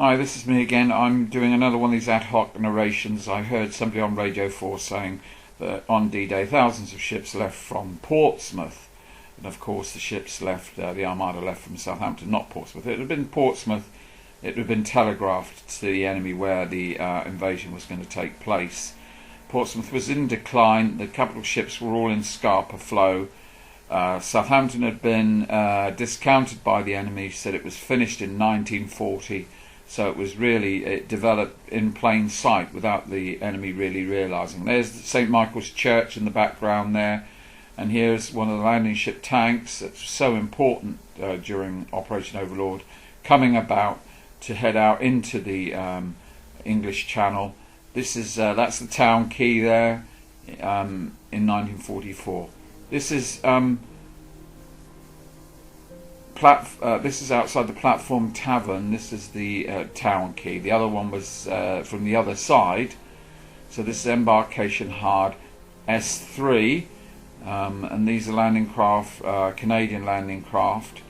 Hi, this is me again. I'm doing another one of these ad hoc narrations. I heard somebody on Radio 4 saying that on D-Day thousands of ships left from Portsmouth. And of course the ships left, the Armada left from Southampton, not Portsmouth. It would have been Portsmouth. It would have been telegraphed to the enemy where the invasion was going to take place. Portsmouth was in decline. The capital ships were all in Scarpa flow. Southampton had been discounted by the enemy, said it was finished in 1940. So it developed in plain sight without the enemy really realising. There's St Michael's Church in the background there, and here's one of the landing ship tanks that's so important during Operation Overlord, coming about to head out into the English Channel. This is that's the Town Quay there in 1944. This is this is outside the Platform Tavern. This is the Town Quay. The other one was from the other side. So this is embarkation hard S3, and these are landing craft, Canadian landing craft.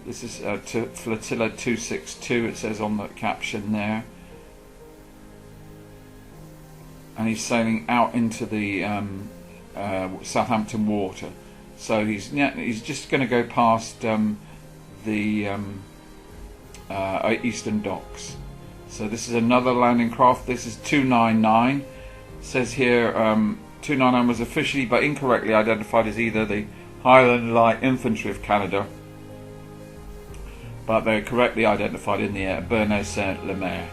This is Flotilla 262. It says on the caption there, and he's sailing out into the Southampton Water. So he's just going to go past the Eastern Docks. So this is another landing craft. This is 299. It says here 299 was officially but incorrectly identified as either the Highland Light Infantry of Canada, but they're correctly identified in the air, Bernay-Saint-Lemaire.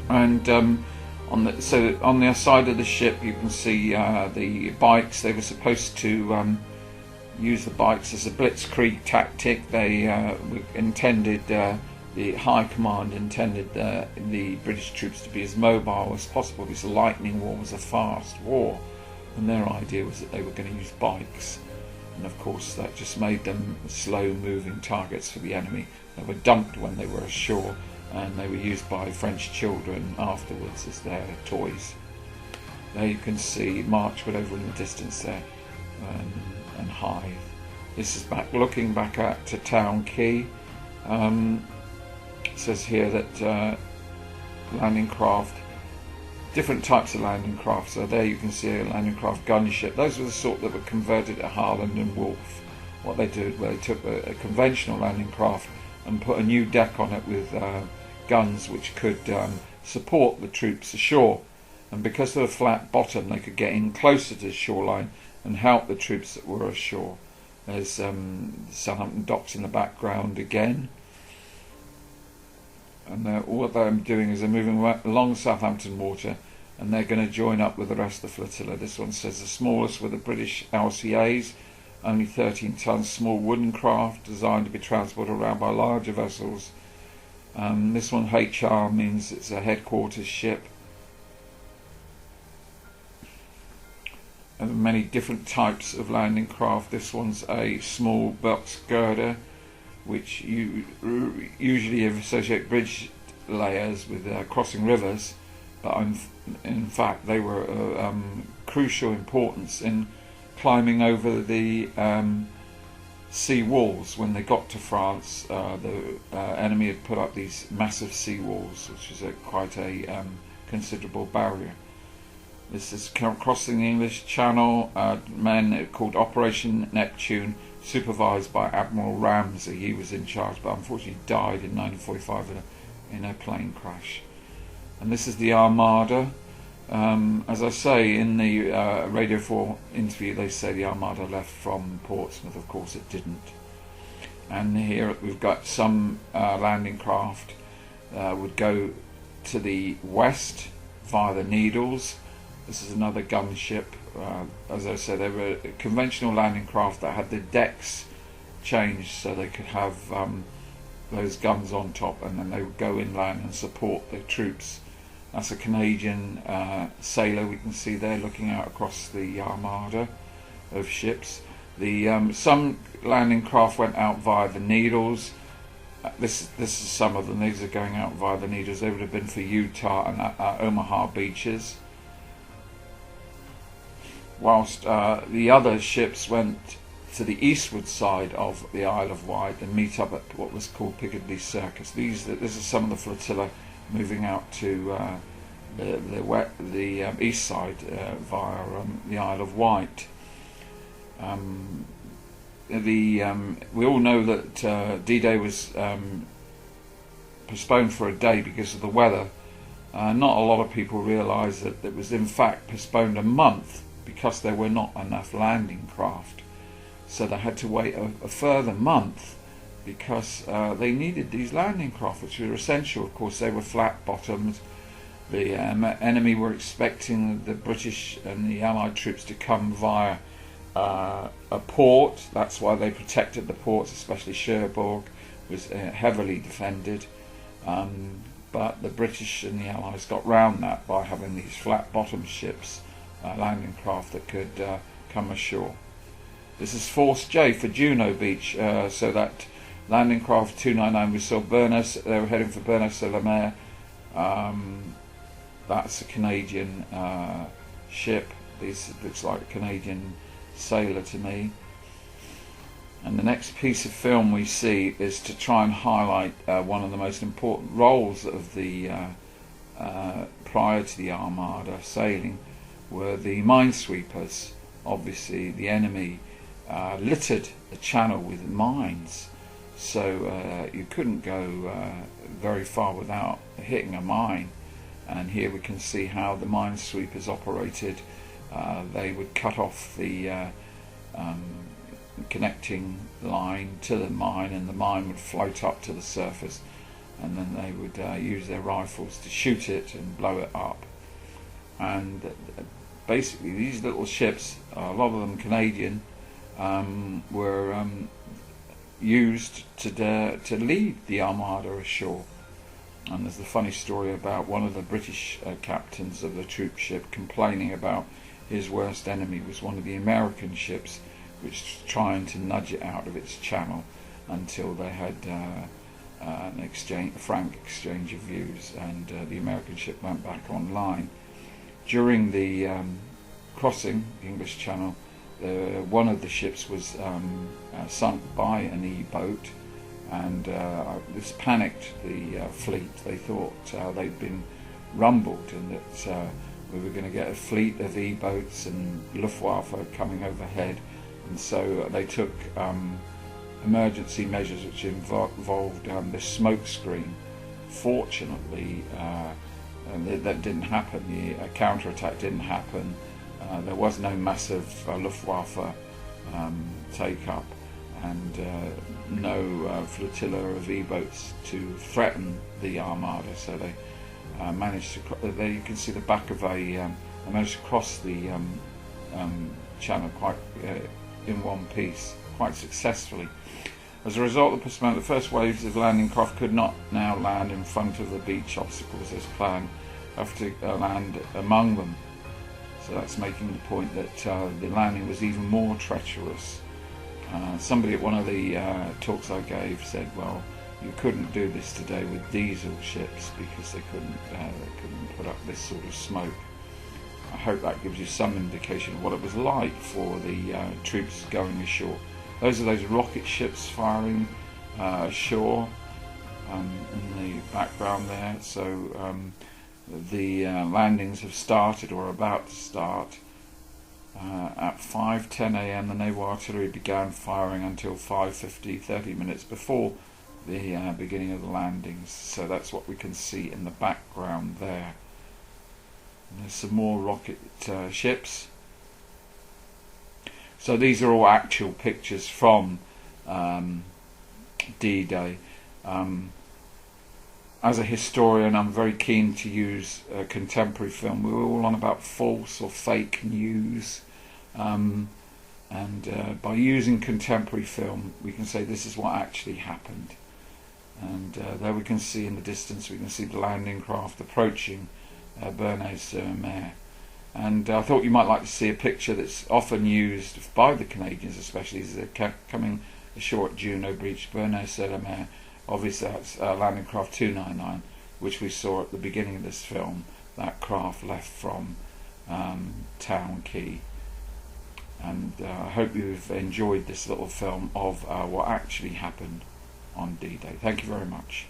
And on the side of the ship you can see the bikes. They were supposed to use the bikes as a blitzkrieg tactic. They intended, the High Command intended the British troops to be as mobile as possible, because the Lightning War was a fast war, and their idea was that they were going to use bikes, and of course that just made them slow moving targets for the enemy. They were dumped when they were ashore, and they were used by French children afterwards as their toys. There you can see Marchwood over in the distance there, and Hythe. This is looking back to Town Quay. It says here that landing craft, different types of landing craft. So there you can see a landing craft gunship. Those were the sort that were converted at Harland and Wolff. What they did, they took a conventional landing craft and put a new deck on it with guns which could support the troops ashore, and because of the flat bottom they could get in closer to the shoreline and help the troops that were ashore. There's Southampton Docks in the background again, and what they're doing is they're moving along Southampton Water, and they're going to join up with the rest of the flotilla. This one says the smallest were the British LCAs, only 13 tons, small wooden craft designed to be transported around by larger vessels. This one HR means it's a headquarters ship. And many different types of landing craft. This one's a small box girder, which you usually associate bridge layers with crossing rivers, but in fact they were crucial importance in climbing over the sea walls. When they got to France, the enemy had put up these massive sea walls, which is quite a considerable barrier. This is crossing the English Channel, men called Operation Neptune, supervised by Admiral Ramsay. He was in charge, but unfortunately died in 1945 in a plane crash. And this is the Armada. As I say in the Radio 4 interview, they say the Armada left from Portsmouth. Of course it didn't. And here we've got some landing craft would go to the west via the Needles. This is another gunship. As I said, they were conventional landing craft that had the decks changed so they could have those guns on top, and then they would go inland and support the troops. That's a Canadian sailor we can see there looking out across the Armada of ships. Some landing craft went out via the Needles. This is some of them. These are going out via the Needles. They would have been for Utah and Omaha beaches. Whilst the other ships went to the eastward side of the Isle of Wight and meet up at what was called Piccadilly Circus. This is some of the flotilla moving out to the east side via the Isle of Wight. We all know that D-Day was postponed for a day because of the weather. Not a lot of people realise that it was in fact postponed a month because there were not enough landing craft. So they had to wait a further month because they needed these landing craft, which were essential. Of course, they were flat bottomed. The enemy were expecting the British and the Allied troops to come via a port. That's why they protected the ports, especially Cherbourg was heavily defended. But the British and the Allies got round that by having these flat-bottomed ships, landing craft that could come ashore. This is Force J for Juno Beach, so that landing craft 299 we saw they were heading for Bernay-sur-la-Mer. That's a Canadian ship. This looks like a Canadian sailor to me. And the next piece of film we see is to try and highlight one of the most important roles of the prior to the Armada sailing were the minesweepers. Obviously the enemy littered the channel with mines, so you couldn't go very far without hitting a mine. And here we can see how the minesweepers operated. They would cut off the connecting line to the mine, and the mine would float up to the surface, and then they would use their rifles to shoot it and blow it up. And basically these little ships, a lot of them Canadian, were used to lead the Armada ashore. And there's the funny story about one of the British captains of the troop ship complaining about his worst enemy was one of the American ships, which was trying to nudge it out of its channel until they had a frank exchange of views, and the American ship went back online. During the crossing the English Channel, one of the ships was sunk by an E-boat, and this panicked the fleet. They thought they'd been rumbled and that we were going to get a fleet of E-boats and Luftwaffe coming overhead, and so they took emergency measures which involved this smoke screen. Fortunately that didn't happen. The counterattack didn't happen. There was no massive Luftwaffe take-up, and no flotilla of E-boats to threaten the Armada, so they managed to. There you can see the back of they managed to cross the channel quite in one piece, quite successfully. As a result of the postponement, the first waves of landing craft could not now land in front of the beach obstacles as planned, have to land among them. So that's making the point that the landing was even more treacherous. Somebody at one of the talks I gave said, well, you couldn't do this today with diesel ships because they couldn't put up this sort of smoke. I hope that gives you some indication of what it was like for the troops going ashore. Those are those rocket ships firing ashore in the background there. So the landings have started or are about to start. At 5:10 a.m. the naval artillery began firing until 5:50, 30 minutes before the beginning of the landings. So that's what we can see in the background there. And there's some more rocket ships. So these are all actual pictures from D-Day. As a historian, I'm very keen to use contemporary film. We were all on about false or fake news, and by using contemporary film, we can say this is what actually happened. And there we can see in the distance, we can see the landing craft approaching Bernay-sur-Mer. And I thought you might like to see a picture that's often used by the Canadians, especially as they're coming ashore at Juno Beach, Bernay-sur-Mer. Obviously that's landing craft 299, which we saw at the beginning of this film. That craft left from Town Quay. and I hope you've enjoyed this little film of what actually happened on D-Day. Thank you very much.